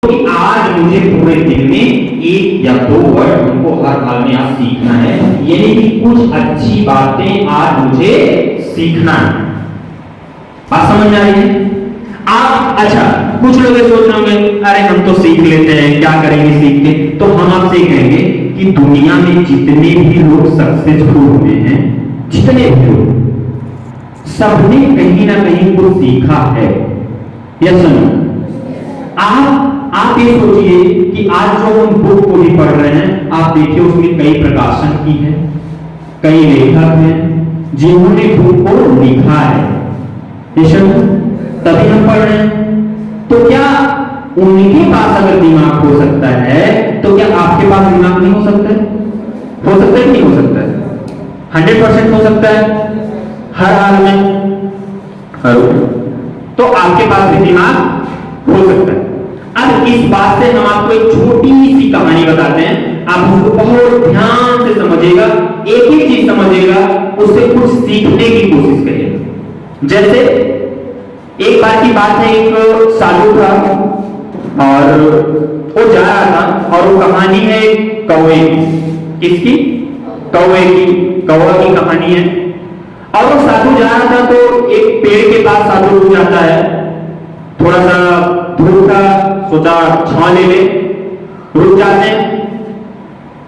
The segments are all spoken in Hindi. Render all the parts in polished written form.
कि आज मुझे पूरे दिन में 1 या 2 वर्ड हमको हर हाल में आज सीखना है, यानी कि कुछ अच्छी बातें आज मुझे सीखना है। बात समझ में आ रही है? आप अच्छा, कुछ लोग ये सोच रहे होंगे अरे हम तो सीख लेते हैं, क्या करेंगे सीख के। तो हम आपसे कहेंगे कि दुनिया में जितने भी लोग सक्सेसफुल हुए हैं, जितने भी लोग, सबने कहीं ना कहीं कुछ सीखा है। या सुनो, आप ये सोचिए कि आज जो हम बुक को भी पढ़ रहे हैं, आप देखिए उसमें कई प्रकाशन की है, कई लेखक हैं जिन्होंने बुक को लिखा है, तभी हम पढ़ रहे हैं। तो क्या उनके पास अगर दिमाग हो सकता है तो क्या आपके पास दिमाग नहीं हो सकता है? हो सकता है कि नहीं हो सकता है? 100% हो सकता है हर हाल में। तो आपके पास भी दिमाग हो सकता है। अब इस बात से हम आपको एक छोटी सी कहानी बताते हैं, आप उसको बहुत ध्यान से समझिएगा, एक एक चीज समझिएगा, उससे कुछ सीखने की कोशिश करिएगा। जैसे एक बार की बात है, एक साधु था और वो जा रहा था, और वो कहानी है कौवे की। किसकी? कौवे की। कौवा की कहानी है। और वो साधु जा रहा था तो एक पेड़ के पास साधु रुक जाता है, थोड़ा सा धूप था, सोचा छांव ले ले, रुक जाते हैं।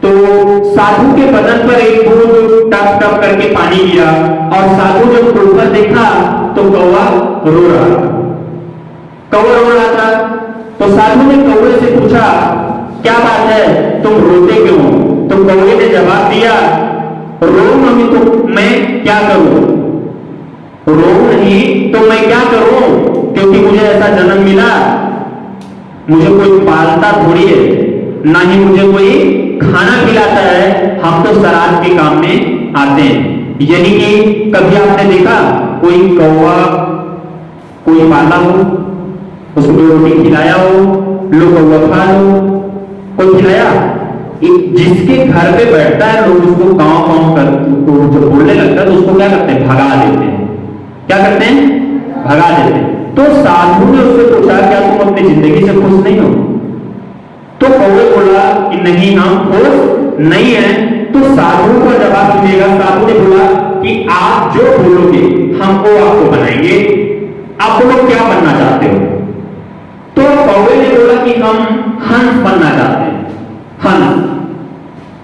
तो साधु के बदन पर एक बूंद टप टप करके पानी गिरा, और साधु जब ऊपर देखा तो कौवा रो रहा था। कौवा रो रहा था तो साधु ने कौवे से पूछा, क्या बात है, तुम रोते क्यों? तो कौवे ने जवाब दिया, रो नहीं तो मैं क्या करूं? रो नहीं तो मैं क्या करूं? क्योंकि मुझे ऐसा जन्म मिला, मुझे कोई पालता थोड़ी है, ना ही मुझे कोई खाना खिलाता है, हम तो श्राद्ध के काम में आते हैं। यानी कि कभी आपने देखा कोई कौवा कोई पाला हो, उसको रोटी खिलाया हो, लोग कौवा खा लो, कोई खिलाया? जिसके घर पे बैठता है लोग उसको कांव कांव कर, जो बोलने लगता है तो उसको क्या करते हैं? भगा देते हैं। क्या करते हैं? भगा देते हैं। तो साधु ने उससे पूछा, क्या तुम अपनी जिंदगी से खुश नहीं हो? तो कौवे बोला कि नहीं, हम खुश नहीं है। तो साधु का जवाब सुनिएगा। साधु ने बोला कि आप जो बोलोगे हम वो आपको बनाएंगे, आप लोग क्या बनना चाहते हो? तो कौवे ने बोला कि हम हंस बनना चाहते हैं। हंस।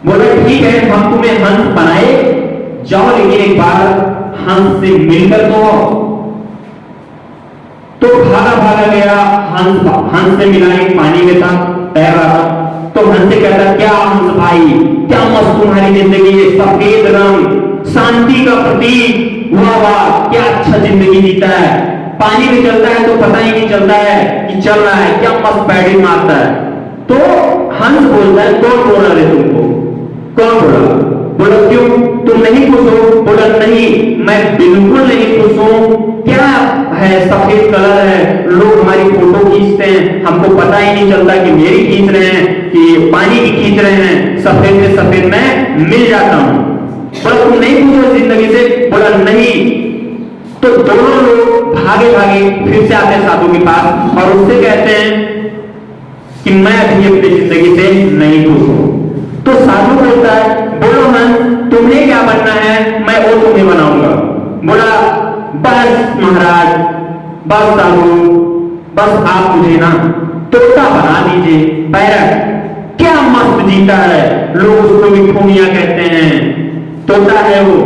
बोला ठीक है, हम तुम्हें हंस बनाए, जाओ, लेकिन एक बार हंस से मिलकर तो आओ। तो भागा भागा गया, हंस से मिला, एक पानी में था, तैर रहा था। तो हंस से कहता, क्या हंस भाई, क्या मस्त तुम्हारी जिंदगी है, सफेद रंग, शांति का प्रतीक, वाह वाह, क्या अच्छा जिंदगी जीता है, पानी में चलता है तो पता ही नहीं चलता है कि चल रहा है, क्या मस्त पैडलिंग मारता है। तो हंस बोलता है, कौन बोल रहा है तुमको? कौन बोला? बोला क्यों, तुम नहीं खुश हो? बोला नहीं, मैं बिल्कुल नहीं खुश हूं। क्या है, सफेद कलर है, लोग हमारी फोटो खींचते हैं, हमको पता ही नहीं चलता कि मेरी खींच रहे हैं कि पानी की खींच रहे हैं, सफेद में सफेद मैं मिल जाता हूं। बोला तुम नहीं खुश हो जिंदगी से? बोला नहीं। तो दोनों लोग भागे भागे फिर से आते हैं साधु के पास और उससे कहते हैं कि मैं अभी अपनी जिंदगी से नहीं खुश हूं। तो साधु बोलता है, बोलो हंस, तुम्हें क्या बनना है, मैं वो तुम्हें बनाऊंगा। बोला बस महाराज, बस साधु, बस आप मुझे ना तोता बना दीजिए, पैरट, क्या मस्त जीता है, लोग उसको मिठूनिया कहते हैं, तोता है वो,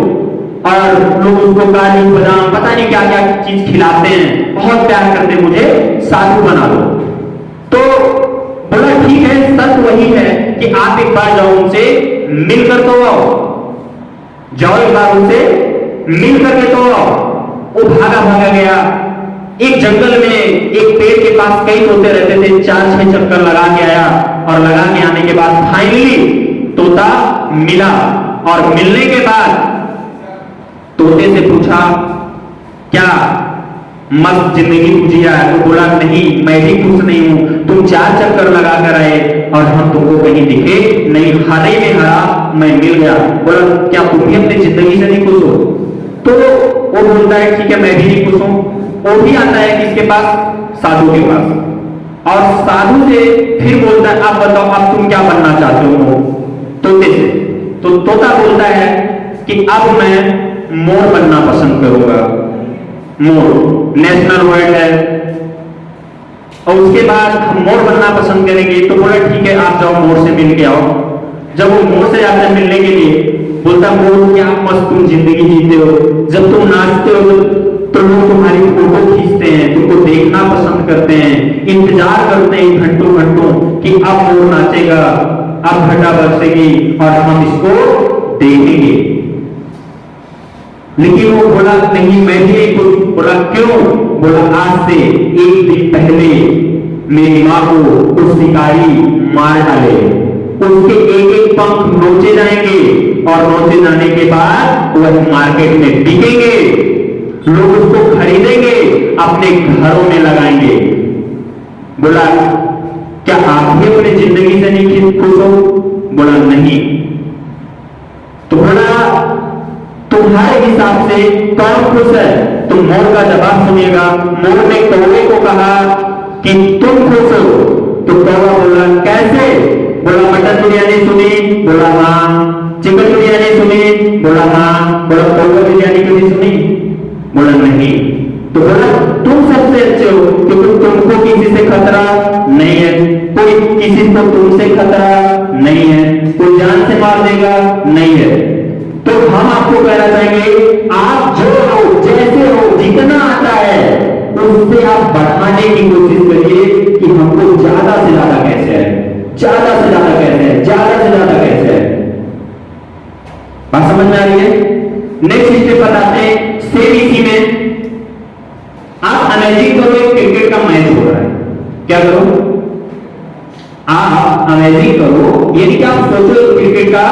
और लोग उसको काजू बादाम पता नहीं क्या क्या चीज खिलाते हैं, बहुत प्यार करते, मुझे साधु बना दो। तो बोला ठीक है, सच वही है कि आप एक बार जाओ उनसे मिलकर तो आओ, जाओ एक बार उनसे मिल करके तो आओ। वो भागा भागा गया, एक जंगल में एक पेड़ के पास कई तोते रहते थे, 4-6 चक्कर लगा के आया, और लगा के आने के बाद फाइनली तोता मिला। और मिलने के बाद तोते से पूछा, क्या मस्त जिंदगी गुजरी है? तो बोला नहीं, मैं भी खुश नहीं हूं, तुम 4 चक्कर लगा कर आए और हम तुमको कहीं दिखे नहीं, हरे में हरा मैं मिल गया। बोला क्या तुम भी अपनी जिंदगी से नहीं खुश हो? तो वो बोलता है ठीक है, मैं भी नहीं खुश हूं। वो भी आता है किसके पास? साधु के पास। और साधु से फिर बोलता है आप बताओ अब तुम क्या बनना चाहते हो तोते से। तो तोता बोलता है कि अब मैं मोर बनना पसंद करूंगा। मोर नेशनल वर्ड है। और उसके बाद हम मोर बनना पसंद करेंगे। तो बोला ठीक है आप जाओ मोर से मिल के आओ। जब वो मोर से जाते हैं मिलने के लिए, बोलता मोर क्या मस्त तुम जिंदगी जीते हो, जब तुम नाचते हो तो लोग तुम्हारी फोटो खींचते हैं, तुमको देखना पसंद करते हैं, इंतजार करते हैं घंटों घंटों कि अब मोर नाचेगा, अब घटा बरसेगी और हम इसको देखेंगे। लेकिन वो बोला नहीं मैं भी नहीं कुछ। बोला क्यों? बोला आज से एक दिन पहले मेरी मां को उस शिकारी मार डाले, उसके एक एक पंख नोचे जाएंगे और नोचे जाने के बाद वह मार्केट में बिकेंगे, लोग उसको खरीदेंगे, अपने घरों में लगाएंगे। बोला क्या आप भी अपनी जिंदगी से नहीं खुश हो? बोला नहीं। तो बोला तुम्हारे हिसाब से कौन खुश है? तो मोर का जवाब सुनिएगा। मोर ने कौवे को कहा कि तुम खुश हो। तो कौवा बोला कैसे? बोला मटन बिरयानी सुनी? बोला हाँ। चिकन बिरयानी सुनी? बोला हाँ। बोला कौवा बिरयानी कभी सुनी? बोला नहीं। तो बोला तुम सबसे अच्छे हो क्योंकि तुमको किसी से खतरा नहीं है, कोई किसी को तुमसे खतरा नहीं है, कोई जान से मार देगा नहीं है। तो हम आपको कहना चाहेंगे आप जो हो जैसे हो जितना आता है उससे आप बढ़ाने की कोशिश करिए कि हमको ज्यादा से ज्यादा कैसे है, ज्यादा से ज्यादा कैसे है, ज्यादा से ज्यादा कैसे है। बात समझ में आ रही है? नेक्स्ट स्टेप बताते हैं। सेम इसी में आप इमेजिन करो एक क्रिकेट का मैच हो रहा है। क्या करो? आप इमेजिन करो यानी कि आप सोचो क्रिकेट का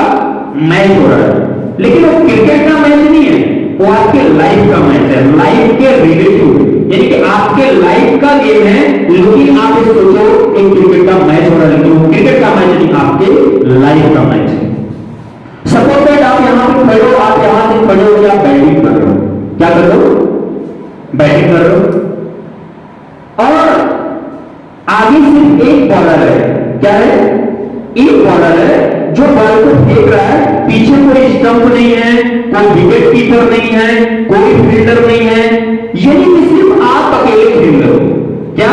मैच हो रहा है, लेकिन वो क्रिकेट का मैच नहीं है, वो आपके लाइफ का मैच है, लाइफ के रिलेटिव, यानी कि आपके लाइफ का गेम है। लेकिन आप ये सोचो एक क्रिकेट का मैच हो रहा है, लेकिन वो क्रिकेट का मैच नहीं, आपके लाइफ का मैच है। सपोज दैट आप यहां पे खड़े हो, आप यहां से खड़े हो, आप बैटिंग कर रहे हो। क्या कर रहे हो? बैटिंग कर रहे हो और आगे सिर्फ एक बॉलर है। क्या है? एक बॉलर है जो बॉल को फेंक रहा है, पीछे कोई स्टंप नहीं है, कोई विकेट कीपर नहीं है, कोई फील्डर नहीं है, यानी कि सिर्फ आप अकेले खेल रहे हो। क्या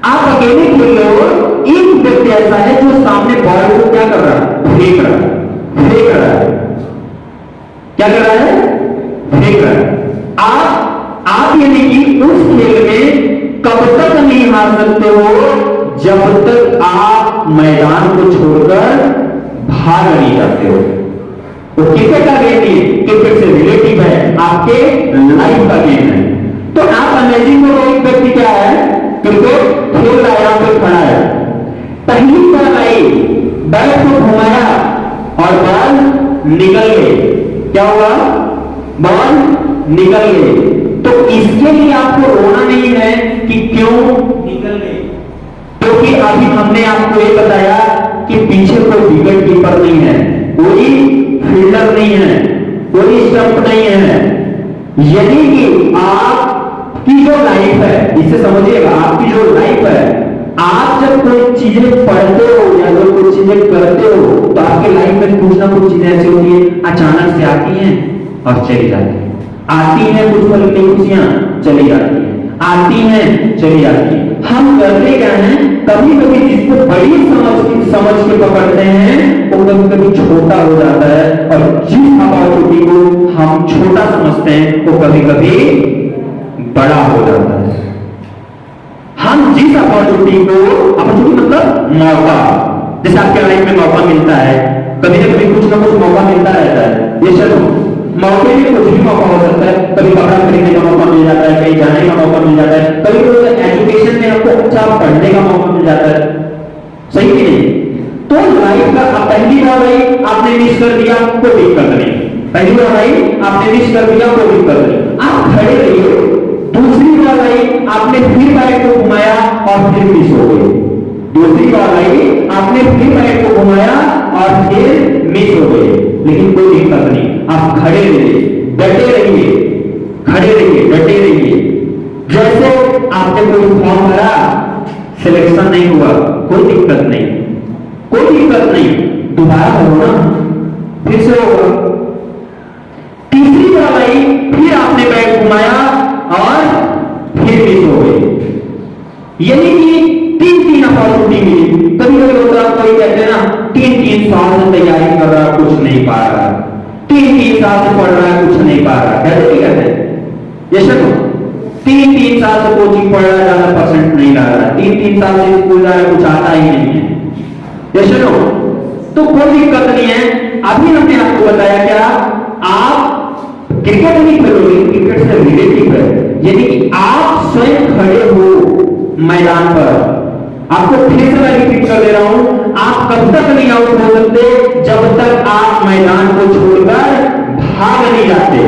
आप अकेले खेल रहे हो? एक व्यक्ति ऐसा है जो सामने बॉल को क्या कर रहा है? फेंक रहा है, फेंक रहा है। क्या कर रहा है? फेंक रहा है। आप यानी कि उस खेल में कब तक नहीं हार सकते हो जब तक आप मैदान को छोड़कर भाग नहीं जाते हो। वो क्रिकेट का गेम नहीं, क्रिकेट से रिलेटिव है, आपके लाइफ का गेम है। तो आप इमेजिन करो एक व्यक्ति क्या है, क्रिकेट खेल रहा है, यहां पे खड़ा है, पहली बॉल आई, बैट को घुमाया और बॉल निकल गई। क्या हुआ? बॉल निकल गई। तो इसके लिए आपको रोना नहीं है कि क्यों निकल गई, क्योंकि अभी हमने आपको ये बताया कि पीछे कोई विकेट कीपर नहीं है, कोई फील्डर नहीं है, कोई स्टंप नहीं है। यानी कि आपकी जो लाइफ है, इसे समझिएगा, आपकी जो लाइफ है, आप जब कोई चीजें पढ़ते हो या जब कोई चीजें करते हो तो आपकी लाइफ में कुछ ना कुछ चीजें ऐसी होती है, अचानक से आती हैं और चली जाती है। आती हैं कुछ पल की खुशियां, चली जाती है, आती हैं चली जाती है। हम करते क्या हैं, कभी कभी जिसको बड़ी समझ के पकड़ते हैं वो कभी कभी छोटा हो जाता है, और जिस अपॉर्चुनिटी को हम छोटा समझते हैं वो कभी कभी बड़ा हो जाता है। हम जिस अपॉर्चुनिटी को, अपॉर्चुनिटी मतलब मौका, जैसे आपके लाइफ में मौका मिलता है, कभी ना कभी कुछ ना कुछ मौका मिलता रहता है। ये सब मौके में कुछ भी मौका हो सकता है, कभी कपड़ा खरीदने का मौका मिल जाता है, कहीं जाने का मौका मिल जाता है, कभी कभी एजुकेशन में आपको अच्छा पढ़ने का मौका मिल जाता है, सही कि नहीं? तो लाइफ का पहली बार आई आपने मिस कर दिया, कोई दिक्कत नहीं। पहली बार आई आपने मिस कर दिया, कोई दिक्कत नहीं, आप खड़े रहिए। दूसरी बार आई आपने फिर बैट को घुमाया और फिर मिस हो गई। दूसरी बार आई आपने फिर बैट को घुमाया और फिर मिस हो गई, लेकिन कोई दिक्कत नहीं, आप खड़े रहिए, डटे रहिए, खड़े रहिए, डटे रहिए। जैसे आपने कोई फॉर्म भरा, सिलेक्शन नहीं हुआ, कोई दिक्कत नहीं, कोई दिक्कत नहीं, दोबारा करो ना, फिर से होगा। तीसरी बार आई, फिर आपने बैग घुमाया और फिर मिस हो गई। यानी कि 3 अपॉर्चुनिटी मिली। कभी कभी होता है, कोई कहते हैं ना 3 साल से तैयारी कर रहा, कुछ नहीं पा रहा, 3 साल से पढ़ रहा है, कुछ नहीं पा रहा, कहते हैं ये सब 3 साल से कोचिंग पढ़ रहा है, ज्यादा परसेंट नहीं ला रहा, 3 साल से स्कूल जा रहा है, कुछ आता ही नहीं है, ये सुनो, तो कोई दिक्कत नहीं है। अभी हमने आपको बताया क्या, आप क्रिकेट नहीं खेलोगे, क्रिकेट से रिलेटिव है, यदि आप स्वयं खड़े हो मैदान पर, आपको फिर से मैं रिपीट कर दे रहा हूं, आप कब तक नहीं आउट हो सकते, जब तक आप मैदान को छोड़कर भाग नहीं जाते,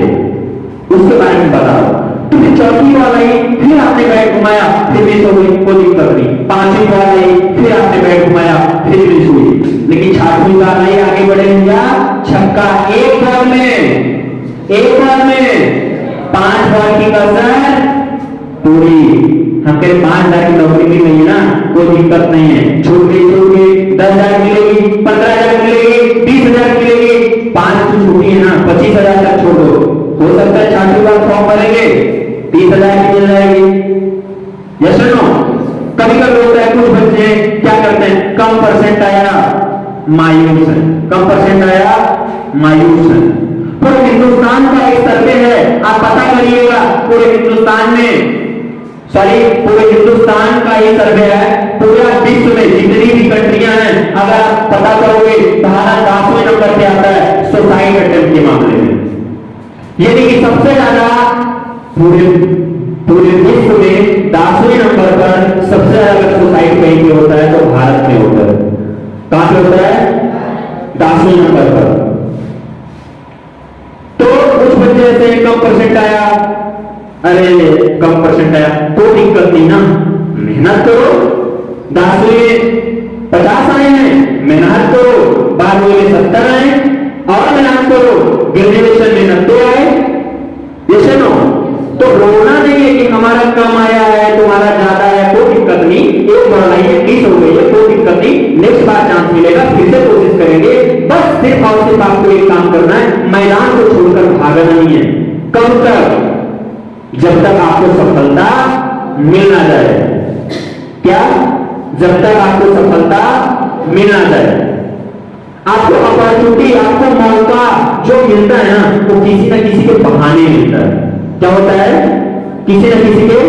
उसके बारे में बताओ। तो फिर चौथी बॉल आई, फिर आपने बैट घुमाया, फिर मिस हो गई, कोई दिक्कत नहीं। 5वीं बॉल आई, फिर आपने बैट घुमाया, फिर मिस हुई। लेकिन 6वीं बॉल आई, आगे बढ़े भैया, छक्का, एक बॉल में 5 बॉल की कसर पूरी। हम कह 5,000 की नौकरी भी नहीं है ना, कोई दिक्कत नहीं है, छूट गई 10,000 मिलेगी, 15,000 मिलेगी, 20,000 मिलेगी, 5 की छुट्टी है ना, 25,000 तक छोड़ दो, हो सकता है 6वीं बार फॉर्म भरेंगे 30,000 की मिल जाएगी। यस और नो? कभी कभी होता है कुछ बच्चे क्या करते हैं, कम परसेंट आया मायूस है, कम परसेंट आया मायूस है। पूरे हिंदुस्तान का एक सर्वे है, आप पता करिएगा, पूरे हिंदुस्तान में, सॉरी पूरे हिंदुस्तान का ये सर्वे है, पूरा विश्व में जितनी भी कंट्रियां हैं, अगर आप पता करोगे भारत 10वें नंबर पे आता है सुसाइड अटेम्प्ट के मामले में। यानी कि सबसे ज्यादा पूरे विश्व में 10वें नंबर पर सबसे ज्यादा सुसाइड कहीं पे होता है तो भारत में होता है। कहां पे होता है? 10वें नंबर पर। तो कुछ बच्चे ऐसे कम परसेंट आया, अरे कम परसेंट आया, तो दिक्कत नहीं ना, मेहनत करो, 10वें 50 आए हैं, मेहनत करो, 12वें में 70 आए और मेहनत करो, ग्रेजुएशन में 90 आए, ये सुनो, तो रोना नहीं है कि हमारा कम आया है, तुम्हारा ज्यादा आया, कोई दिक्कत नहीं, एक बार आई है, 20 हो गई है, कोई दिक्कत नहीं, नेक्स्ट बार चांस मिलेगा, फिर से कोशिश करेंगे। बस सिर्फ और सिर्फ आपको एक काम करना है, मैदान को छोड़कर भागना नहीं है। कब तक? जब तक आपको सफलता मिल ना जाए। क्या? जब तक आपको सफलता मिल ना जाए। आपको अपॉर्चुनिटी, आपको मौका जो मिलता है ना, वो किसी न किसी के बहाने मिलता है। क्या होता है? किसी न किसी के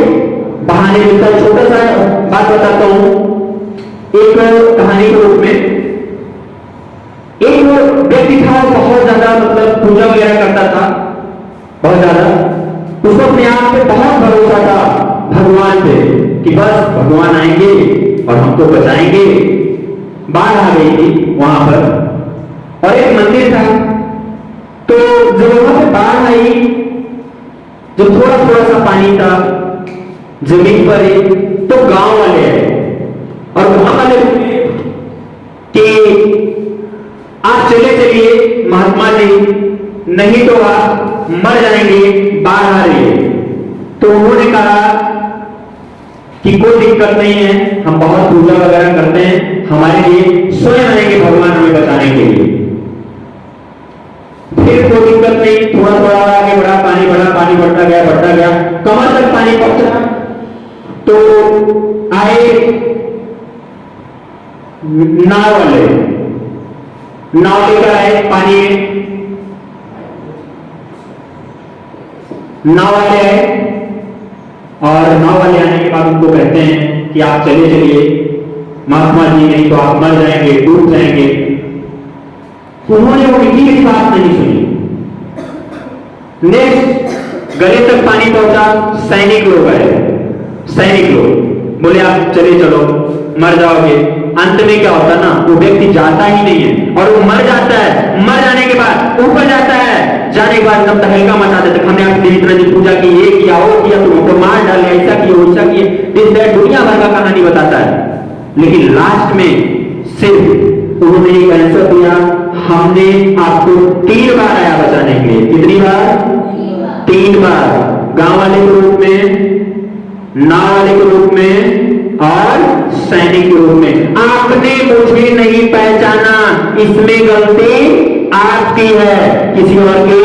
बहाने मिलता है। छोटा सा बात बताता हूं, एक कहानी के रूप में, एक व्यक्ति था, बहुत ज्यादा मतलब पूजा वगैरह करता था, बहुत ज्यादा, उसको अपने आप पे बहुत भरोसा था, भगवान पे, कि बस भगवान आएंगे और हमको बचाएंगे। बाढ़ आ गई थी वहां पर और एक मंदिर था, तो जब वहां पे बाढ़ आई, जो थोड़ा थोड़ा सा पानी था जमीन पर ही, तो गांव वाले आए और गांव वाले कि आप चले चलिए महात्मा जी, नहीं तो आप मर जाएंगे, बाढ़ आ रही है। तो उन्होंने कहा कि कोई दिक्कत नहीं है, हम बहुत पूजा वगैरह करते हैं, हमारे लिए स्वयं आएंगे भगवान हमें बचाने के लिए। फिर कोई दिक्कत नहीं, थोड़ा थोड़ा आगे बढ़ा, पानी बढ़ा, पानी बढ़ता गया, कमर तक पानी पहुंचा। तो आए नाव वाले, नाव लेकर आए पानी में, नाव वाले आए और नाव वाले आने के बाद उनको कहते हैं कि आप चले चलिए महात्मा जी, नहीं तो आप मर जाएंगे, डूब जाएंगे। उन्होंने वो मेरी बात नहीं सुनी। नेक्स्ट गले तक पानी पहुंचा, सैनिक लोग आए, सैनिक लोग बोले आप चले चलो, मर जाओगे। अंत में क्या होता ना, वो व्यक्ति जाता ही नहीं है और वो मर जाता है। मर जाने के बाद ऊपर जाता है, जाने के बाद एकदम तहलका मचा देते, हमने आपकी इतना जी पूजा की, ये किया, वो किया, तुमको मार डाले, ऐसा किया, वैसा किया, दुनिया भर का कहानी बताता है। लेकिन लास्ट में सिर्फ उन्होंने एक आंसर दिया, हमने आपको 3 बार आया बचाने के लिए। कितनी बार? 3 बार। गांव वाले के रूप में, नाव वाले के रूप में और सैनिक के रूप में। आपने मुझे नहीं पहचाना, इसमें गलती आपकी है, किसी और की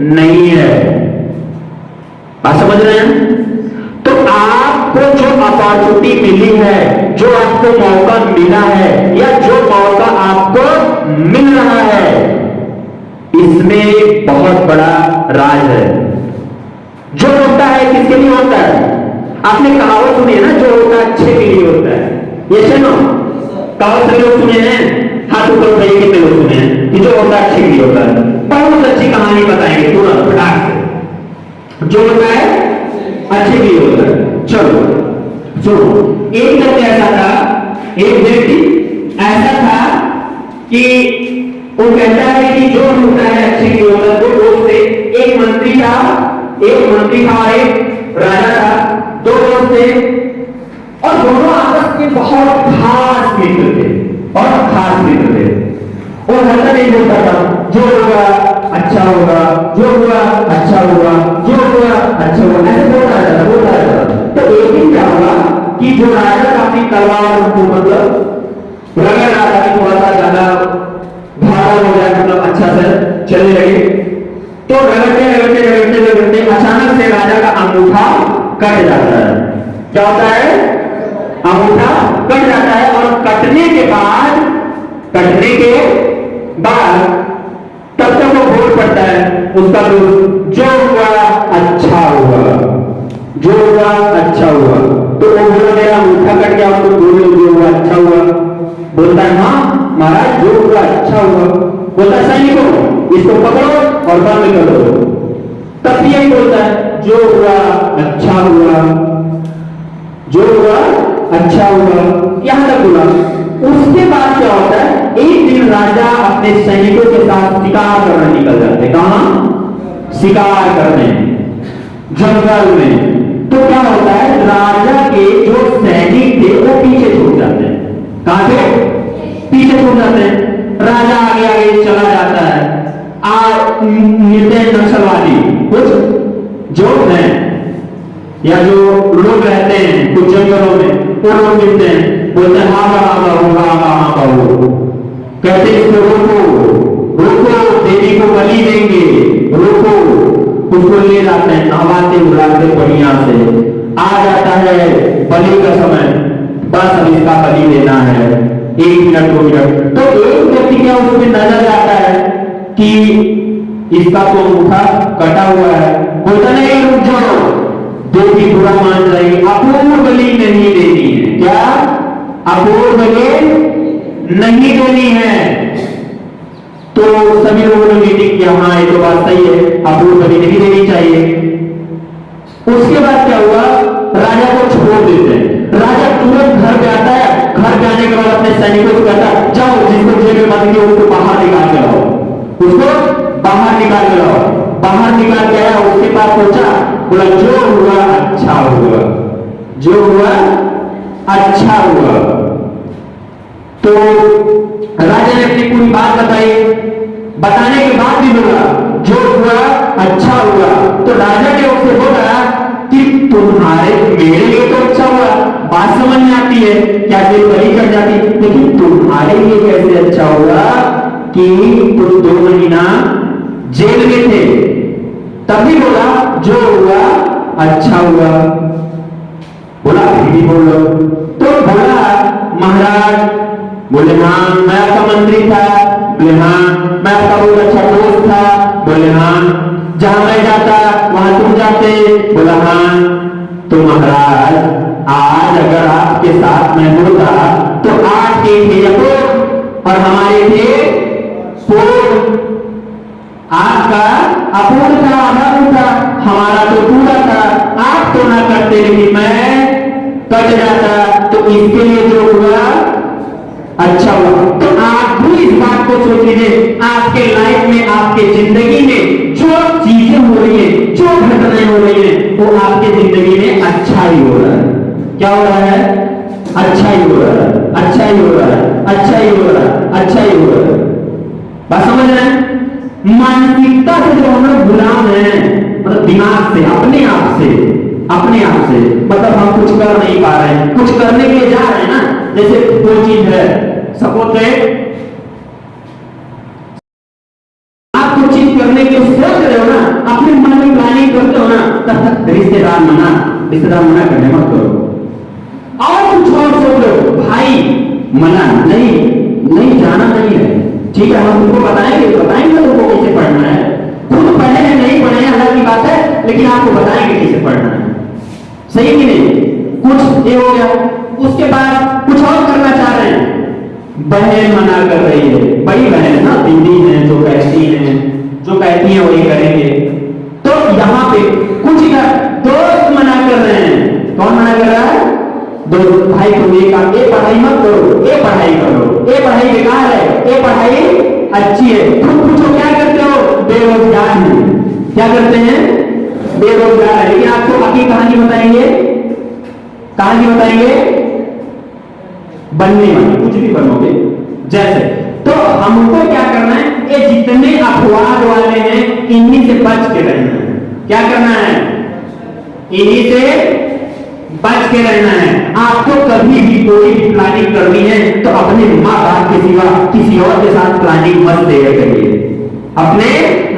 नहीं है। बात समझ रहे हैं? तो आपको जो अपॉर्चुनिटी मिली है, जो आपको मौका मिला है, या जो मौका आपको मिल रहा है, इसमें बहुत बड़ा राज है। जो होता है किसके लिए होता है? आपने कहावत सुनी है ना, जो होता है अच्छे के लिए होता है। ये सुनो, कहावत सभी लोग सुने हैं? हाथ ऊपर उठाइए, कितने लोग सुने हैं कि जो होता है अच्छे के लिए होता है? बहुत अच्छी कहानी बताएंगे तुरंत फटाक से। जो होता है अच्छे के लिए होता है। चलो सुनो, एक तरफ ऐसा था, एक व्यक्ति ऐसा था कि वो कहता है कि जो होता है अच्छे के लिए होता है। दो दोस्त थे, एक मंत्री था और एक राजा था। दो दोस्त थे और दोनों आपस में बहुत खास मित्र थे और हर नहीं बोलता था जो होगा अच्छा होगा, जो हुआ अच्छा होगा, जो हुआ अच्छा होगा, ऐसे बोलता रहता। तो एक दिन क्या हुआ कि जो राजा था अपनी तलवार को मतलब रगड़ रहा था कि थोड़ा सा ज्यादा भारा हो जाए, मतलब अच्छा से चलने लगे। तो रगड़ते अचानक से राजा का अंगूठा कट जाता है। क्या होता है? अंगूठा कट जाता है। और कटने के बाद तब तक वो बोल पड़ता है उसका जो हुआ अच्छा हुआ। तो वो बोला मेरा अंगूठा कट गया, तो बोलो जो हुआ अच्छा हुआ। बोलता है हाँ महाराज जो हुआ अच्छा हुआ। बोलता है सैनिकों इसको पकड़ो और बंद कर दो। तब यही बोलता है जो हुआ अच्छा हुआ, यहां तक बोला। उसके बाद क्या होता है, एक दिन राजा अपने सैनिकों के साथ शिकार करने निकल जाते। कहां? शिकार करने, जंगल में। तो क्या होता है, राजा के जो सैनिक थे वो पीछे छूट जाते हैं। कहां थे? पीछे छूट जाते हैं। राजा आगे चला जाता है। मिलते हैं नक्सलवादी कुछ जो हैं या जो लोग रहते हैं कुछ जंगलों में, वो लोग मिलते हैं, बोलते हैं हाँ बाबू, कहते इसको रोको, देवी को बलि देंगे, रोको। उसको ले जाते हैं, नहवाते बुलाते बढ़िया से। आ जाता है बलि का समय, बस अब इसका बलि देना है, 1 मिनट 2 मिनट। तो एक व्यक्ति क्या उसमें नजर आता है कि इसका तो अंगूठा कटा हुआ है। बोलता नहीं रुक जाओ, देवी बुरा मान जाएगी, अपूर्ण बलि नहीं देनी है। क्या? अपूर्ण बलि नहीं देनी है। तो सभी लोगों ने मीटिंग किया, हाँ ये तो बात सही है, अपूर्ण बलि नहीं देनी चाहिए। उसके बाद क्या हुआ, राजा को छोड़ देते हैं। राजा तुरंत घर पे आता है। घर पे आने के बाद अपने सैनिकों को कहता है जाओ जिसको जेल में बंद किया उसको बाहर निकाल के लाओ, बाहर निकाल के आया। उसके पास पहुंचा, बोला जो हुआ अच्छा हुआ। तो राजा ने अपनी पूरी बात बताई। बताने के बाद भी बोला जो हुआ अच्छा हुआ। तो राजा ने उससे बोला कि मेरे लिए तो अच्छा हुआ, बात समझ में आती है, क्या जेल बरी कर जाती, लेकिन तुम्हारे लिए कैसे अच्छा हुआ कि तुम 2 महीना जेल में थे। तभी बोला जो हुआ अच्छा हुआ। बोला फिर भी बोलो। तो बोला महाराज, बोले हाँ मैं आपका मंत्री था, बोले हाँ मैं आपका बहुत अच्छा दोस्त था, बोले हाँ जहां मैं जाता वहां तुम जाते, बोला हाँ। तो महाराज आज अगर आपके साथ मैं होता तो आपके थे अपूर्ण और हमारे थे पूर्ण। आपका अपूर्ण था, अपूर्ण था, हमारा तो पूरा था। आप तो ना करते लेकिन मैं कट जाता, तो इसके लिए जो हुआ अच्छा हुआ। तो आप भी इस बात को सोच लीजिए, आपके लाइफ में, आपके जिंदगी में जो चीजें हो रही है, जो घटनाएं हो रही है, वो आपके जिंदगी में अच्छा ही हो रहा है। क्या हो रहा है? अच्छा ही हो रहा है। बात समझ रहे हैं? मानसिकता से जो हम लोग गुलाम हैं, मतलब दिमाग से, अपने आप से, अपने आप से, मतलब हम कुछ कर नहीं पा रहे हैं, कुछ करने के लिए जा रहे हैं ना, जैसे कोई चीज है, सपोज दैट आप कुछ चीज करने के लिए सोच रहे हो ना, अपने मन में प्लानिंग करते हो ना, तब तक रिश्तेदार मना करने मत करो, और कुछ और सोच लो, भाई मना नहीं जाना नहीं है, ठीक है, हम तुमको बताएंगे तुमको कैसे पढ़ना है, खुद पढ़े हैं नहीं पढ़े हैं अलग की बात है, लेकिन आपको बताएंगे कैसे पढ़ना है, सही कि नहीं। कुछ ये हो गया, उसके बाद कुछ और करना चाह रहे हैं, बहन मना कर रही है, बड़ी बहन है ना, दीदी है, जो कहती हैं वही करेंगे, तो यहाँ पे कुछ दोस्त मना कर रहे हैं, कौन मना कर रहा है, दोस्त, भाई तुम ये पढ़ाई मत करो, ये पढ़ाई करो, ये पढ़ाई बेकार है, ये पढ़ाई अच्छी है, खुद पूछो क्या करते हो, बेरोजगार हैं, क्या करते हैं, बेरोजगार है, लेकिन आपको बाकी कहानी बताएंगे, बनने वाली, कुछ भी बनोगे जैसे, तो हमको क्या करना है, ये जितने अपवाद वाले हैं इन्हीं से बच के रहना है, क्या करना है, इन्हीं से बच के रहना है। आपको कभी भी कोई भी प्लानिंग करनी है तो अपने माँ बाप के सिवा किसी और के साथ प्लानिंग मत शेयर करिए, अपने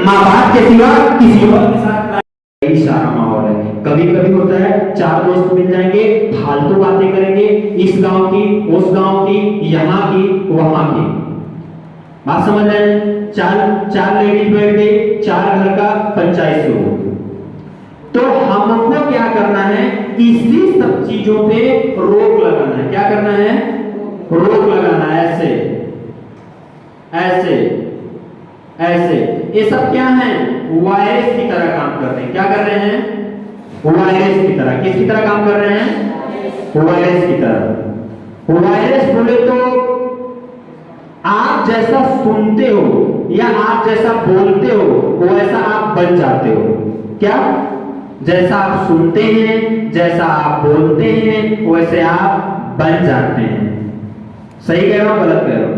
माँ बाप के सिवा किसी और के साथ सारा माहौल है। कभी कभी होता है चार दोस्त मिल जाएंगे, फालतू बातें करेंगे, इस गांव की, उस गांव की, यहाँ की, वहां की, बात समझ रहे हैं, चार लेडीज बैठ गई, चार घर का पंचायत शुरू, तो हमको क्या करना है, इसी सब चीजों पे रोक लगाना है, क्या करना है, रोक लगाना है, ऐसे, ये सब क्या है, वायरस की तरह काम कर रहे हैं, क्या कर रहे हैं, वायरस की तरह, किसकी तरह काम कर रहे हैं, वायरस की तरह। वायरस बोले तो आप जैसा सुनते हो या आप जैसा बोलते हो वैसा आप बन जाते हो, क्या, जैसा आप सुनते हैं, जैसा आप बोलते हैं वैसे आप बन जाते हैं, सही कह रहा हूं गलत कह रहा हूं,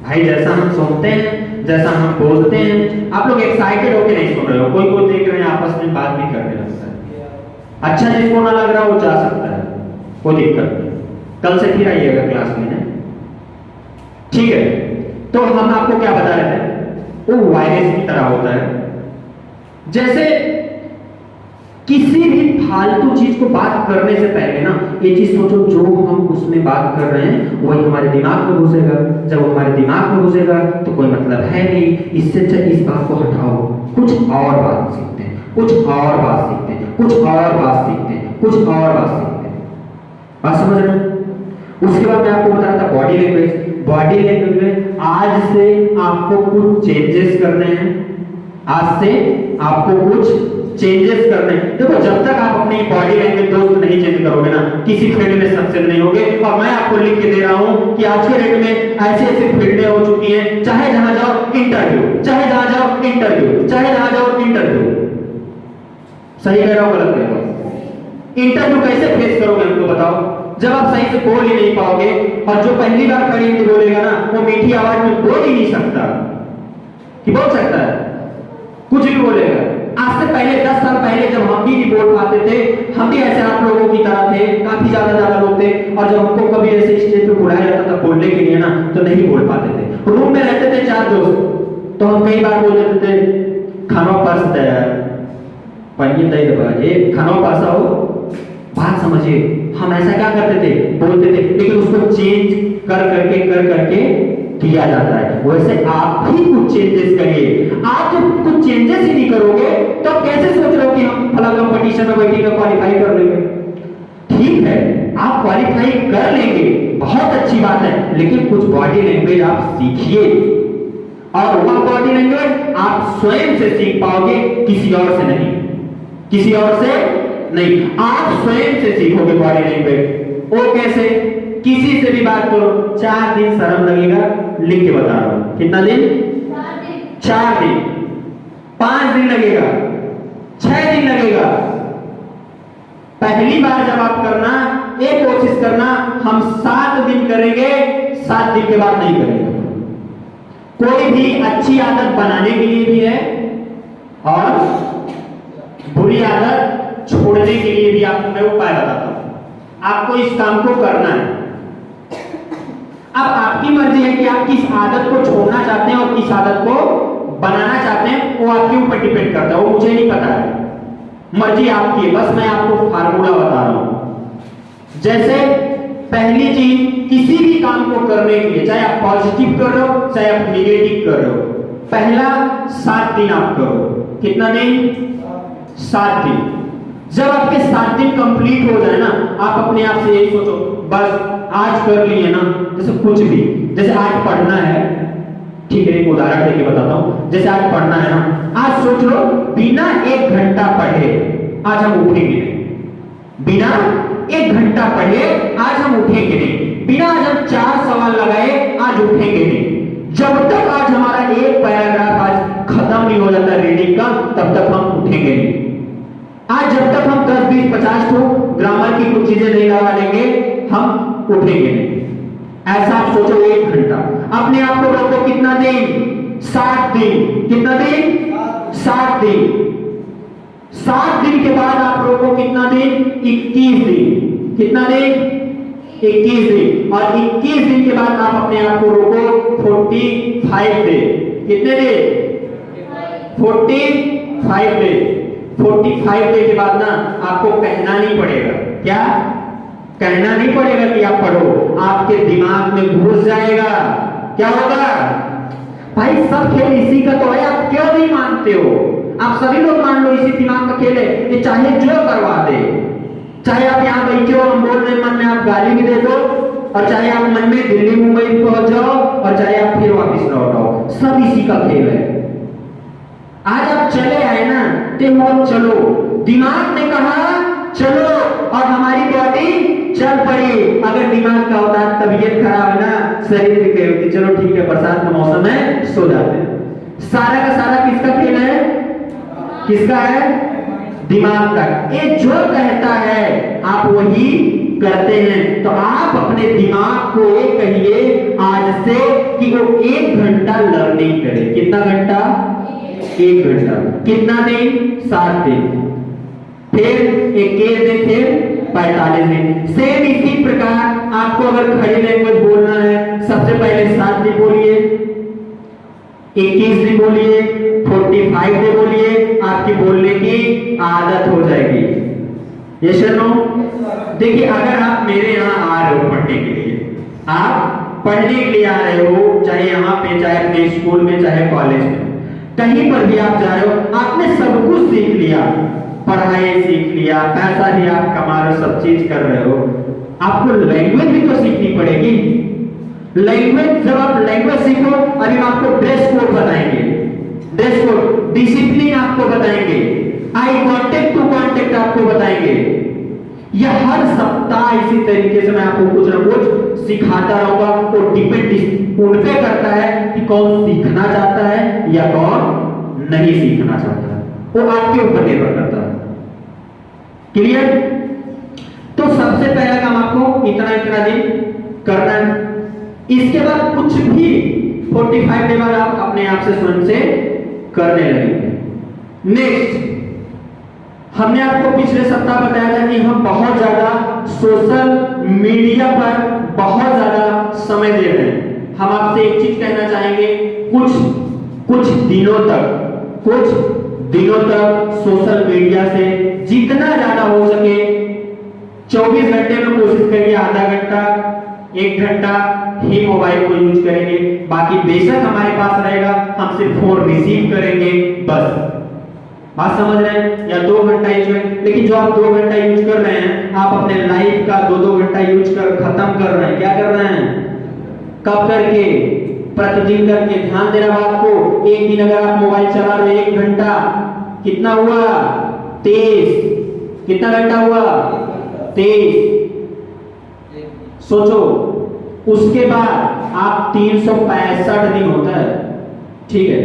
भाई जैसा हम सुनते हैं, जैसा हम बोलते हैं, आप लोग एक्साइटेड होकर नहीं सुन रहे हो, कोई देख रहे हैं आपस में बात भी करने लगता है, अच्छा जिसको ना लग रहा वो जा सकता है, कोई दिक्कत नहीं, कल से फिर आइएगा क्लास में, ठीक है। तो हम आपको क्या बता रहे थे, वो वायरस की तरह होता है, जैसे किसी भी फालतू चीज को बात करने से पहले ना ये चीज सोचो, जो हम उसमें बात कर रहे हैं वही हमारे दिमाग में घुसेगा, जब हमारे दिमाग में घुसेगा तो कोई मतलब है नहीं, इससे इस बात को हटाओ, कुछ और बात सीखते हैं, कुछ और बात सीखते हैं, कुछ और बात सीखते हैं, कुछ और बात सीखते हैं, बात समझ रहे हैं। उसके बाद मैं आपको बता रहा था बॉडी लैंग्वेज में आज से आपको कुछ चेंजेस करने हैं, आज से आपको कुछ चेंजेस करने हैं। देखो जब तक आप अपनी बॉडी लैंग्वेज दोस्त नहीं चेंज करोगे ना, किसी फील्ड में सक्सेस नहीं होगे। और मैं आपको लिख के दे रहा हूं कि आज के डेट में ऐसे ऐसे फील्डें हो चुकी हैं, चाहे जहां जाओ इंटरव्यू, चाहे जहां जाओ इंटरव्यू, चाहे जहां जाओ इंटरव्यू, सही कह रहा हूं गलत कह रहा हूं, इंटरव्यू कैसे फेस करोगे हमको बताओ, जब आप सही से बोल ही नहीं पाओगे, और जो पहली बार खड़ी होकर बोलेगा ना वो मीठी आवाज में बोल ही नहीं सकता, कि बोल सकता है, कुछ भी बोलेगा। आज से पहले 10 साल पहले जब हम भी नहीं बोल पाते थे, हम भी ऐसे आप लोगों की तरह थे, काफी ज्यादा लोग थे, और जब हमको कभी ऐसे स्टेज पे बुलाया जाता था बोलने के लिए ना, तो नहीं बोल पाते थे। रूम में रहते थे 4 दोस्त, तो हम कई बार बोल देते थे खाना पास तैयार पानी दे खाना पास आओ, बात समझिए। हम ऐसा क्या करते थे, बोलते थे, लेकिन उसको चेंज कर करके किया जाता है। वैसे आप भी कुछ चेंजेस करिए। आप जब कुछ चेंजेस ही नहीं करोगे तो कैसे सोच रहे हो कि हम फला कंपटीशन में बैठेंगे क्वालिफाई कर लेंगे। ठीक है, आप क्वालिफाई कर लेंगे, बहुत अच्छी बात है, लेकिन कुछ बॉडी लैंग्वेज आप सीखिए, और वह बॉडी लैंग्वेज आप स्वयं से सीख पाओगे, किसी और से नहीं, किसी और से नहीं, आप स्वयं से सीखोगे बॉडी लैंग्वेज। वो कैसे, किसी से भी बात करो, 4 दिन शर्म लगेगा, लिख के बता रहा हूं, कितना दिन, 4 दिन, 5 दिन लगेगा, 6 दिन लगेगा। पहली बार जब आप करना, एक कोशिश करना, हम 7 दिन करेंगे, 7 दिन के बाद नहीं करेंगे। कोई भी अच्छी आदत बनाने के लिए भी है और बुरी आदत छोड़ने के लिए भी आपको मैं उपाय बताता हूं। आपको इस काम को करना है। अब आपकी मर्जी है कि आप किस आदत को छोड़ना चाहते हैं और किस आदत को बनाना चाहते हैं, वो आपके ऊपर डिपेंड करता है, वो मुझे नहीं पता है, मर्जी आपकी है। बस मैं आपको फार्मूला बता रहा हूं। जैसे पहली चीज, किसी भी काम को करने के लिए, चाहे आप पॉजिटिव कर रहे हो चाहे आप निगेटिव कर रहे हो, पहला 7 दिन आप करो। कितना दिन? 7 दिन। जब आपके 7 दिन कंप्लीट हो जाए ना, आप अपने आप से यही सोचो, बस आज कर लिए ना, जैसे कुछ भी, जैसे आज पढ़ना है, ठीक है, एक उदाहरण देके बताता हूं। जैसे आज पढ़ना है ना, आज सोच लो बिना 1 घंटा पढ़े आज हम उठेंगे नहीं। बिना 1 घंटा पढ़े आज हम उठेंगे नहीं। बिना आज हम 4 सवाल लगाए आज उठेंगे नहीं। जब तक आज हमारा एक पैराग्राफ आज खत्म नहीं हो जाता रीडिंग का, तब तक हम उठेंगे नहीं। आज जब तक हम 10, 20, 50 को ग्रामर की कुछ चीजें नहीं लगा लेंगे, हम उठेंगे नहीं। ऐसा आप सोचो 1 घंटा। अपने आप को रोको कितना दिन? 7 दिन। कितना दिन? 7 दिन। 7 दिन के बाद आप रोको कितना दिन? 21 दिन। कितना दिन? 21 दिन। और 21 दिन के बाद आप अपने आप को रोको 45 दिन। कितने दिन? 45 दिन। 45 डे के बाद ना आपको कहना नहीं पड़ेगा। क्या कहना नहीं पड़ेगा कि आप पढ़ो, आपके दिमाग में घुस जाएगा। क्या होगा भाई? सब खेल इसी का तो है, आप क्यों नहीं मानते हो? आप सभी लोग मान लो इसी दिमाग का खेल है। ये चाहे जो करवा दे, चाहे आप यहाँ बैठे हो, हम बोल रहे मन में आप गाली भी दे दो, और चाहे आप मन में दिल्ली मुंबई पहुंच जाओ, और चाहे आप फिर वापिस लौट आओ, सब इसी का खेल है। आज आप चले आए ना, तो चलो, दिमाग ने कहा चलो, और हमारी बॉडी चल पड़ी। अगर दिमाग का होता, तबीयत खराब है ना, शरीर भी कहे चलो ठीक है, बरसात का मौसम है, सो जाते हैं। सारा का सारा किसका खेल है? किसका है? दिमाग का। ये जो कहता है आप वही करते हैं। तो आप अपने दिमाग को ये कहिए आज से कि वो 1 घंटा लर्निंग करे। कितना घंटा? 1 घंटा। कितना दिन? 7 दिन। फिर 21 दिन, फिर 45 दिन। सेम इसी प्रकार आपको अगर खड़ी लैंग्वेज बोलना है, सबसे पहले 7 दिन बोलिए, 21 दिन बोलिए, 45 दिन बोलिए, आपकी बोलने की आदत हो जाएगी। यस और नो? देखिए, अगर आप मेरे यहाँ आ रहे हो पढ़ने के लिए, आप पढ़ने के लिए आ रहे हो, चाहे यहाँ पे, चाहे अपने स्कूल में, चाहे कॉलेज में, कहीं पर भी आप जा रहे हो, आपने सब कुछ सीख लिया, पढ़ाई सीख लिया, पैसा भी आप कमा रहे हो, सब चीज कर रहे हो, आपको लैंग्वेज भी तो सीखनी पड़ेगी। लैंग्वेज, जब आप लैंग्वेज सीखो, अभी हम आपको ड्रेस कोड बताएंगे, ड्रेस कोड, डिसिप्लिन आपको बताएंगे, आई कांटेक्ट टू कांटेक्ट आपको बताएंगे। यह हर सप्ताह इसी तरीके से मैं आपको कुछ ना कुछ सिखाता रहूंगा। वो डिपेंड उन पे करता है कि कौन सीखना चाहता है या कौन नहीं सीखना चाहता है, वो आपके ऊपर निर्भर करता है। क्लियर? तो सबसे पहला काम आपको इतना इतना दिन करना है। इसके बाद कुछ भी 45 डे बाद आप अपने आप से स्वयं से करने लगेंगे। नेक्स्ट, हमने आपको पिछले सप्ताह बताया था कि हम बहुत ज्यादा सोशल मीडिया पर बहुत ज्यादा समय दे रहे हैं। हम आपसे एक चीज कहना चाहेंगे, कुछ दिनों तक सोशल मीडिया से जितना ज्यादा हो सके 24 घंटे में कोशिश करिए आधा घंटा 1 घंटा ही मोबाइल को यूज करेंगे। बाकी बेशक हमारे पास रहेगा, हम सिर्फ फोन रिसीव करेंगे, बस। बात समझ रहे हैं? या 2 घंटा यूज करें, लेकिन जो आप 2 घंटा यूज कर रहे हैं, आप अपने लाइफ का 2-2 घंटा यूज कर खत्म कर रहे हैं। क्या कर रहे हैं? कब करके? प्रतिदिन करके। ध्यान देना बात को। एक दिन अगर आप मोबाइल चला रहे 1 घंटा, कितना हुआ? 23। कितना घंटा हुआ? 23। सोचो, उसके बाद आप 365 दिन होता है, ठीक है,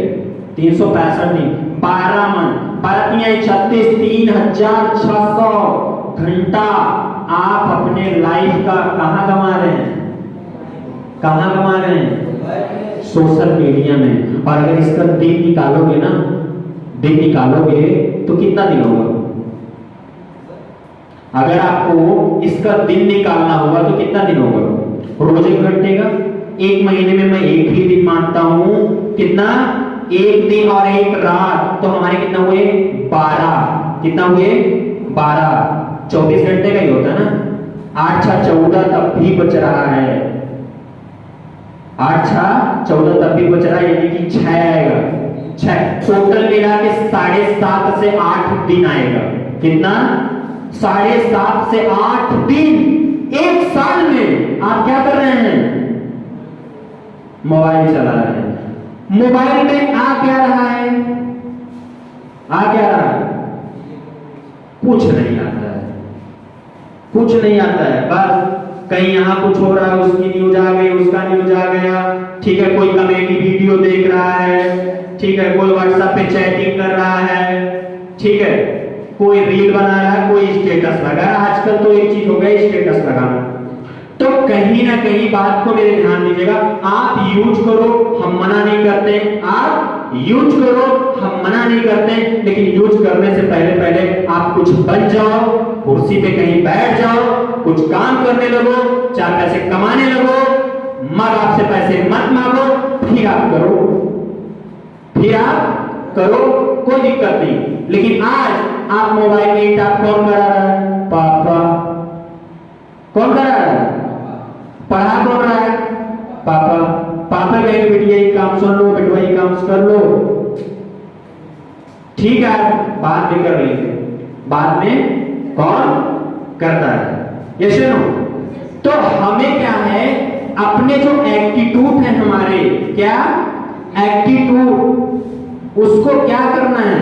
365 दिन, 12 मन, 36, 3600 घंटा आप अपने लाइफ का कहां गंवा रहे हैं? कहां गंवा रहे हैं? सोशल मीडिया में। और अगर इसका दिन निकालोगे ना, दिन निकालोगे तो कितना दिन होगा? अगर आपको इसका दिन निकालना होगा तो कितना दिन होगा? रोज 1 घंटे का। 1 महीने में मैं 1 ही दिन मानता हूं, कितना? 1 दिन और 1 रात, तो हमारे कितना हुए? 12। कितना हुए? 12। 24 घंटे का ही होता है ना। 8 6 14 तब भी बच रहा है। 8 6 14 तब भी बच रहा है, यानी कि 6 आएगा। 6 टोटल मिला के 7.5 से 8 दिन आएगा। कितना? 7.5 से 8 दिन। 1 साल में आप क्या कर रहे हैं? मोबाइल चला रहे हैं। मोबाइल में आ क्या रहा है? आ क्या रहा है? कुछ नहीं आता है, कुछ नहीं आता है। बस कहीं यहां कुछ हो रहा है, उसकी न्यूज आ गई, उसका न्यूज आ गया, ठीक है। कोई कॉमेडी वीडियो देख रहा है, ठीक है। कोई व्हाट्सएप पे चैटिंग कर रहा है, ठीक है। कोई रील बना रहा है, कोई स्टेटस लगा रहा है। आजकल तो एक चीज हो गई, स्टेटस लगाना। तो कहीं ना कहीं बात को मेरे ध्यान दीजिएगा। आप यूज करो, हम मना नहीं करते। आप यूज करो, हम मना नहीं करते, लेकिन यूज करने से पहले आप कुछ बन जाओ, कुर्सी पे कहीं बैठ जाओ, कुछ काम करने लगो, 4 पैसे कमाने लगो। माँ बाप से पैसे मत मांगो, फिर आप करो, फिर आप करो, कोई दिक्कत नहीं। लेकिन आज आप मोबाइल में टैप कौन करा रहा है? पापा। कौन करा रहा है? पढ़ा कौन रहा है? पापा। पापा कहेंगे बेटिया ये काम सुन लो, बेटवा ये काम कर लो, ठीक है, बाद में कर लेंगे। बाद में कौन करता है? Yes no? तो हमें क्या है, अपने जो एटीट्यूड है हमारे, क्या एटीट्यूड, उसको क्या करना है?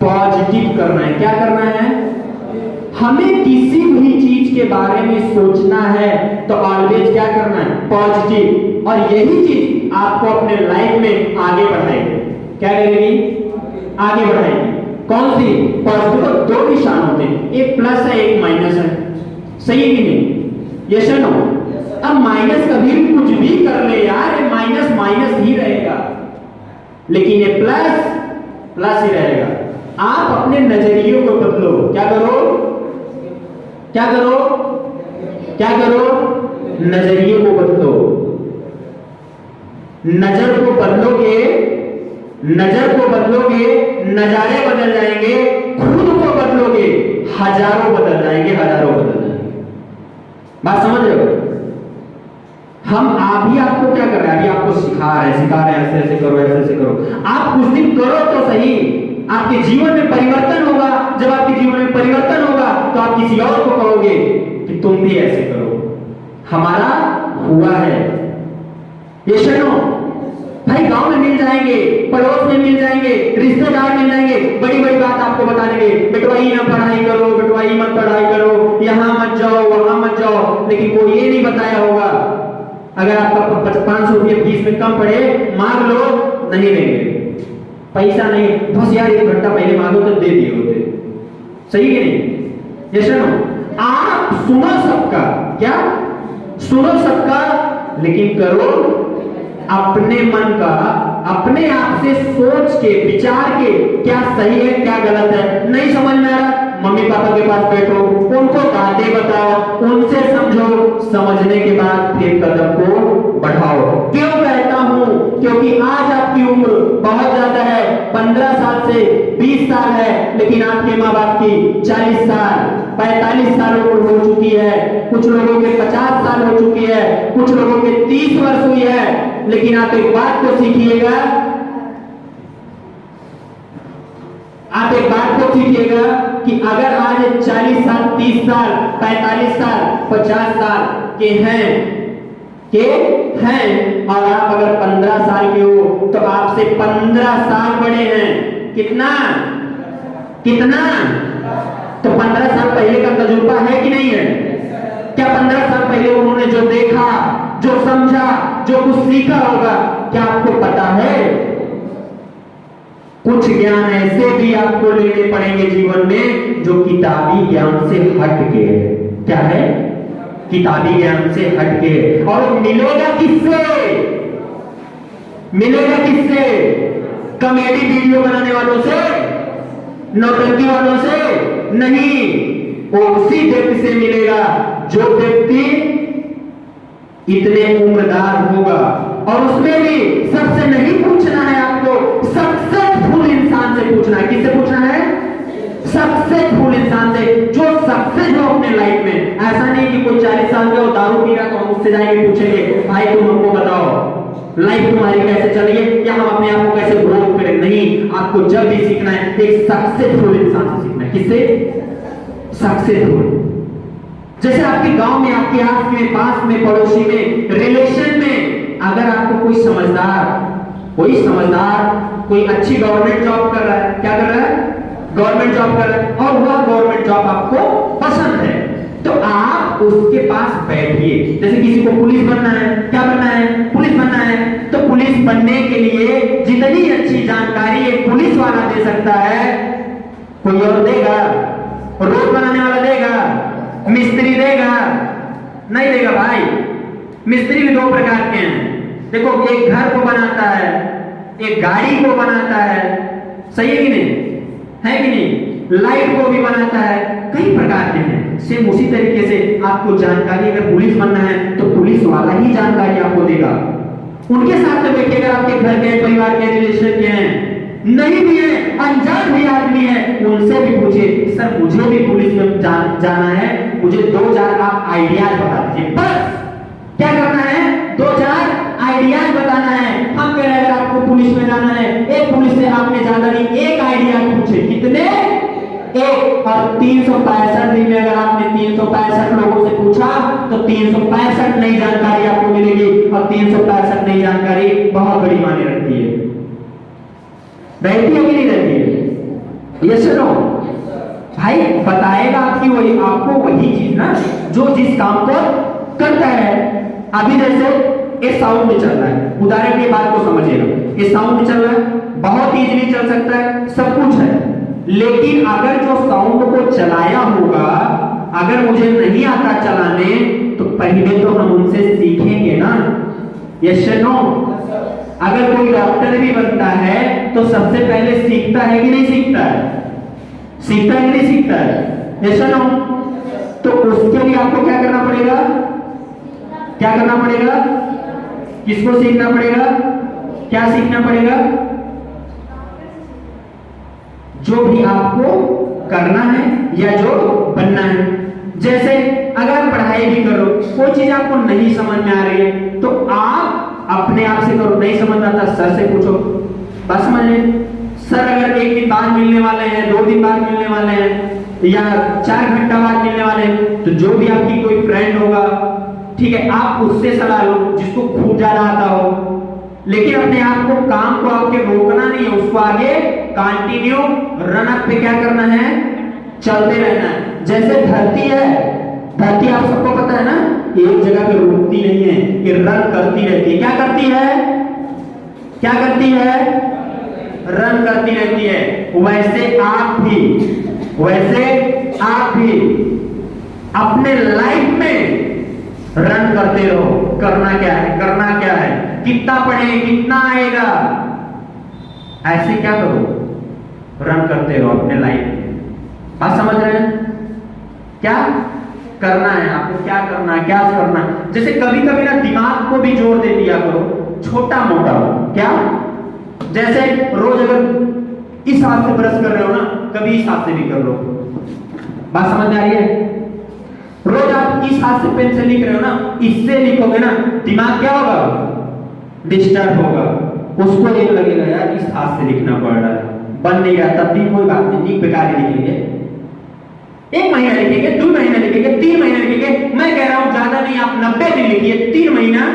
पॉजिटिव करना है। क्या करना है? हमें किसी भी चीज के बारे में सोचना है तो ऑलवेज क्या करना है? पॉजिटिव। और यही चीज आपको अपने लाइफ में आगे बढ़ाएगी। क्या करेगी? आगे बढ़ाएगी। कौन सी? पॉजिटिव। तो 2 निशान होते हैं, एक प्लस है, एक माइनस है। सही है कि नहीं? Yes no? अब माइनस कभी भी कुछ भी कर ले यार, ये माइनस माइनस ही रहेगा, लेकिन ये प्लस प्लस ही रहेगा। आप अपने नजरियों को बदलो। क्या करो? क्या करो? क्या करो? नजरिए को बदलो। नजर को बदलोगे, नजर को बदलोगे, नजारे बदल जाएंगे। खुद को बदलोगे, हजारों बदल जाएंगे, हजारों बदल जाएंगे। बात समझ रहे हो? हम अभी आपको क्या कर रहे हैं? अभी आपको सिखा रहे हैं, ऐसे ऐसे करो, ऐसे ऐसे करो। आप कुछ दिन करो तो सही, आपके जीवन में परिवर्तन होगा। जब आपके जीवन में परिवर्तन होगा तो आप किसी और को कहोगे कि तुम भी ऐसे करो। हमारा हुआ है। ये सुनो भाई, गांव में मिल जाएंगे, पड़ोस में मिल जाएंगे, रिश्तेदार मिल जाएंगे, बड़ी बड़ी बात आपको बता देंगे, बेटवाई ना पढ़ाई करो, बेटवाई मत पढ़ाई करो, यहां मत जाओ, वहां मत जाओ। लेकिन कोई ये नहीं बताया होगा, अगर आपका 500 रुपये फीस में कम पड़े, मांग लो, नहीं देंगे। पैसा नहीं, बस यार 1 घंटा पहले मांगो तो दे दिए होते। सही है नहीं? ये सुनो, आप सुनो सबका, क्या सुनो सबका, लेकिन करो अपने मन का, अपने आप से सोच के, विचार के, क्या सही है क्या गलत है। नहीं समझ में आ रहा, मम्मी पापा के पास बैठो, उनको बातें बताओ, उनसे समझो, समझने के बाद फिर कदम को बढ़ाओ। क्यों कहता हूं? क्योंकि आज आपकी उम्र बहुत ज्यादा है, 15 साल से 20 साल है, लेकिन आपके माँ बाप की 40 साल 45 साल उम्र हो चुकी है, कुछ लोगों के 50 साल हो चुकी है, कुछ लोगों के 30 वर्ष हुई है। लेकिन आप एक बात को सीखिएगा, आप एक बात को सीखिएगा कि अगर आज 40 साल 30 साल 45 साल 50 साल के हैं और आप अगर 15 साल के हो तो आपसे 15 साल बड़े हैं। कितना कितना? तो 15 साल पहले का तजुर्बा है कि नहीं है? क्या 15 साल पहले उन्होंने जो देखा, जो समझा, जो कुछ सीखा होगा, क्या आपको पता है? कुछ ज्ञान ऐसे भी आपको लेने पड़ेंगे जीवन में जो किताबी ज्ञान से हट के है। क्या है? किताबी ज्ञान से हट के। और मिलेगा किससे? मिलेगा किससे? कॉमेडी वीडियो बनाने वालों से, नौटंकी वालों से नहीं, वो उसी व्यक्ति से मिलेगा जो व्यक्ति इतने उम्रदार होगा। और उसमें भी सबसे नहीं पूछना है आपको, सक्सेसफुल इंसान से पूछना है। किससे पूछना है? सक्सेसफुल इंसान से, जो सक्सेस हो अपने लाइफ में। ऐसा नहीं कि कोई 40 साल का हो दारू पी रहा तो हम उससे जाएंगे पूछेंगे भाई तुम हमको बताओ लाइफ तुम्हारी कैसे चल रही है, क्या हम अपने आप को कैसे ग्रो करें। नहीं, आपको जब भी सीखना है एक सक्सेसफुल इंसान से सीखना है। किससे? सक्सेसफुल। जैसे आपके गांव में, आपके आस में, पास में, पड़ोसी में, रिलेशन में अगर आपको कोई समझदार कोई अच्छी गवर्नमेंट जॉब कर रहा है, क्या कर रहा है? गवर्नमेंट जॉब कर रहा है, और वह गवर्नमेंट जॉब आपको पसंद है, तो आप उसके पास बैठिए। जैसे किसी को पुलिस बनना है, क्या बनना है? पुलिस बनना है। तो पुलिस बनने के लिए जितनी अच्छी जानकारी एक पुलिस वाला दे सकता है, कोई और देगा? रोड बनाने वाला देगा? मिस्त्री देगा? नहीं देगा भाई। मिस्त्री भी दो प्रकार के हैं। देखो, एक घर को बनाता है, एक गाड़ी को बनाता है, सही है कि नहीं? है कि नहीं? लाइट को भी बनाता है, कई प्रकार के हैं। सेम उसी तरीके से आपको जानकारी, अगर पुलिस बनना है तो पुलिस वाला ही जानकारी आपको देगा। उनके साथ में बैठिए, अगर आपके घर के, परिवार के, रिलेशन के हैं, नहीं भी है, अनजान भी आदमी है, उनसे भी पूछिए सर मुझे भी पुलिस में जाना है, मुझे 2-4 आप आइडियाज बता दीजिए। बस क्या करना है? 2-4 आइडियाज बताना है। हम कह रहे हैं अगर आपको पुलिस में जाना है, एक पुलिस से आपने ज्यादा नहीं, एक आइडिया पूछे। कितने? एक। और 365 दिन में अगर आपने 365 लोगों से पूछा तो 365 नई जानकारी आपको मिलेगी। और 365 नई जानकारी बहुत बड़ी मायने रखती है। रहती है कि नहीं रहती है? ये सुनो भाई, बताएगा आपको वही चीज ना जो जिस काम को करता है। अभी जैसे ये साउंड में चल रहा है, उदाहरण की बात को समझिएगा। ये साउंड में चल रहा है, बहुत इजीली चल सकता है, सब कुछ है, लेकिन अगर जो साउंड को चलाया होगा, अगर मुझे नहीं आता चलाने, तो पहले तो हम उनसे सीखेंगे ना। Yes no? अगर कोई डॉक्टर भी बनता है तो सबसे पहले सीखता है कि नहीं सीखता है? सीखता है कि नहीं सीखता है? Yes no? तो उसके लिए आपको क्या करना पड़ेगा? क्या करना पड़ेगा? किसको सीखना पड़ेगा? क्या सीखना पड़ेगा? जो भी आपको करना है या जो बनना है। जैसे अगर पढ़ाई भी करो, कोई चीज आपको नहीं समझ में आ रही है तो आप अपने आप से करो। नहीं समझ आता सर से पूछो, बस समझ लें। सर अगर 1 दिन बाद मिलने वाले हैं, 2 दिन बाद मिलने वाले हैं, या 4 घंटा बाद मिलने वाले हैं, तो जो भी आपकी कोई फ्रेंड होगा, ठीक है, आप उससे सलाह लो जिसको खूब ज्यादा आता हो। लेकिन अपने आप को, काम को आपके रोकना नहीं है, उसको आगे कंटिन्यू रन अप पे क्या करना है? चलते रहना है। जैसे धरती है, धरती आप सबको पता है ना, एक जगह पे रुकती नहीं है, ये रन करती रहती है। क्या करती है? क्या करती है? रन करती रहती है। वैसे आप भी अपने लाइफ में रन करते रहो। करना क्या है? करना क्या है? कितना पढ़े, कितना आएगा, ऐसे क्या करो? रन करते रहो अपने लाइफ में। बात समझ रहे हैं? क्या करना है आपको? क्या करना है? क्या करना है? जैसे कभी कभी ना दिमाग को भी जोर दे दिया करो, छोटा मोटा। क्या? जैसे रोज अगर इस हाथ से ब्रश कर रहे हो ना, कभी इस हाथ से भी कर लो। बात समझ में आ रही है? रोज आप इस हाथ से पेन से लिख रहे हो ना, इससे लिखोगे ना, दिमाग क्या होगा? डिस्टर्ब होगा। उसको ये लगेगा यार इस हाथ से लिखना पड़ रहा है, बन नहीं रहा, तब भी कोई बात नहीं, बेकार ही लिखेंगे। 1 महीना लिखेंगे, 2 महीना लिखेंगे, 3 महीना लिखेंगे। मैं कह रहा हूं ज्यादा नहीं, आप 90 दिन लिखिए। 3 महीना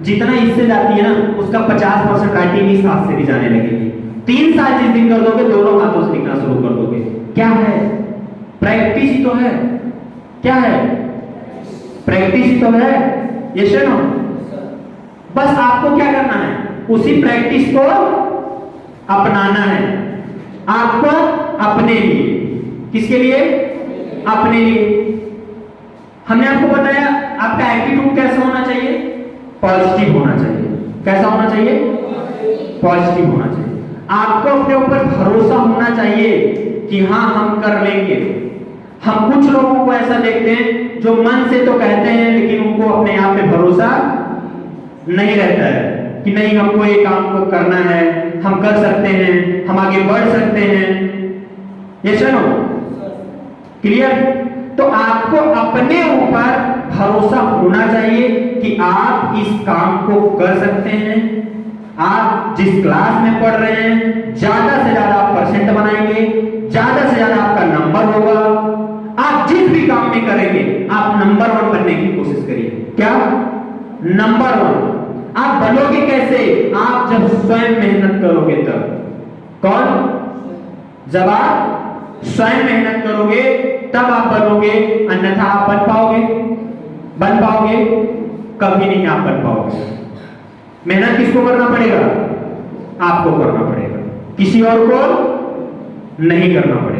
जितना इससे जाती है ना, उसका 50% राइटिंग इस हाथ से भी जाने लगेगी। 3 साल जिस दिन कर दोगे, दोनों हाथों से लिखना शुरू कर दोगे। क्या है? प्रैक्टिस ही तो है। क्या है? प्रैक्टिस ही तो है। ये सुनो, बस आपको क्या करना है? उसी प्रैक्टिस को अपनाना है आपको, अपने लिए। किसके लिए? अपने लिए। हमने आपको बताया आपका एटीट्यूड कैसा होना चाहिए? पॉजिटिव होना चाहिए। कैसा होना चाहिए? पॉजिटिव होना चाहिए। आपको अपने ऊपर भरोसा होना चाहिए कि हाँ हम कर लेंगे। हम कुछ लोगों को ऐसा देखते हैं जो मन से तो कहते हैं लेकिन उनको अपने आप पे भरोसा नहीं रहता है कि नहीं हमको ये काम को करना है, हम कर सकते हैं, हम आगे बढ़ सकते हैं। ये सुनो क्लियर? तो आपको अपने ऊपर भरोसा होना चाहिए कि आप इस काम को कर सकते हैं। आप जिस क्लास में पढ़ रहे हैं ज्यादा से ज्यादा आप परसेंट बनाएंगे, ज्यादा से ज्यादा आपका नंबर होगा। आप जिस भी काम में करेंगे आप नंबर 1 बनने की कोशिश करिए। क्या नंबर 1? आप बनोगे कैसे? आप जब स्वयं मेहनत करोगे तब। कौन? जब आप स्वयं मेहनत करोगे तब आप बनोगे, अन्यथा आप बन पाओगे? बन पाओगे? कभी नहीं आप बन पाओगे। मेहनत किसको करना पड़ेगा? आपको करना पड़ेगा, किसी और को नहीं करना पड़ेगा।